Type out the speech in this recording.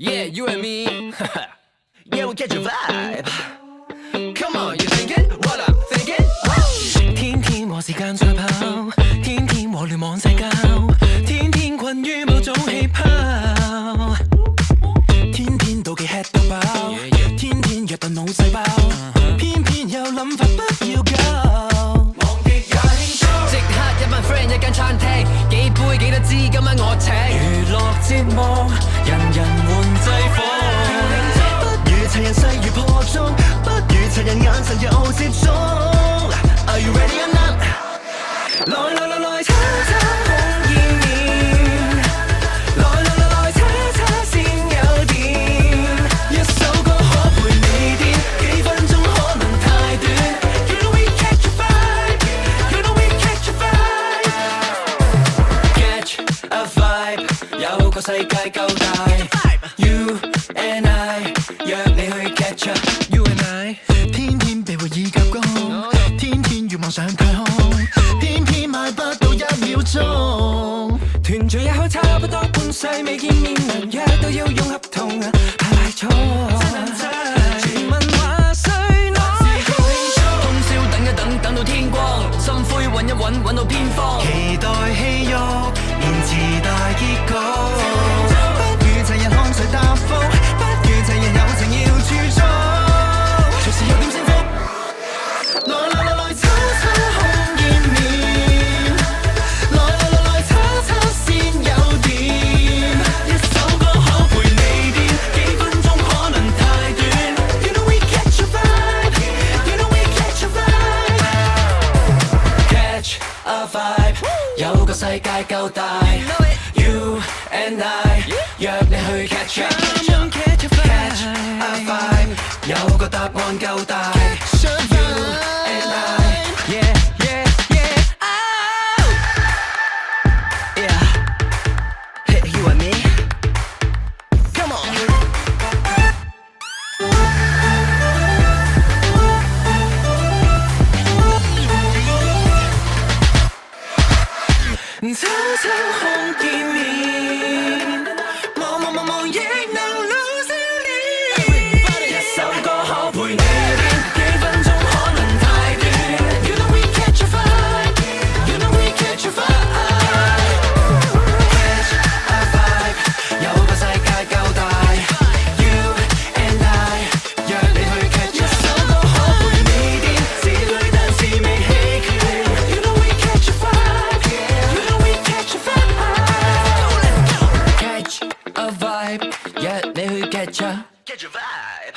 Yeah, you and me. Yeah, we catch a vibe. Come on, you thinking what I'm thinking? 天天和時間賽跑，天天和聯網社交，天天困於某種氣泡，天天妒忌吃到飽，天天虐待腦細胞，偏偏有諗法不要搞。忙極也輕鬆，即刻一班 friend 一間餐廳，幾杯幾多支今晚我請。娛樂節目，人人換制服，不如齊人勢如破鐘，不如齊人眼神有接觸。Are you ready or not？ 來，叉叉紅葉面，來，叉叉先有電。一首歌可陪你癲，幾分鐘可能太短。You know we catch a vibe， You know we catch a vibe， Catch a vibe， 有個世界夠大。You and I， 約你去 catch a You and I， 天天被會議夾攻，天天願望上太空。團聚也好差不多半世未見面，能約都要用合同排埋坐。傳聞話誰來通宵等一等，等到天光，心灰揾一揾，揾到偏方。期待戲肉，延遲大結局。不如齊人看誰答覆，不如齊人有情要駐足，隨時有點升幅。來，叉叉紅葉面。有個世界夠大 You and I 約你去 catch a vibe 有個答案夠大 You and I Yeah oh Yeah Hey you and me Come on叉叉紅見面，望亦能老少年。一首歌可陪你癲，幾分鐘可能太短。You know we catch a vibe， You know we catch a vibe，Catch a vibe， 有個世界夠大。You and I， 約你去 catch a vibe， 一首歌可陪你癲，子女但是未棄權。You know we catch a vibe。Catch a vibe， 約你去 catch a vibe。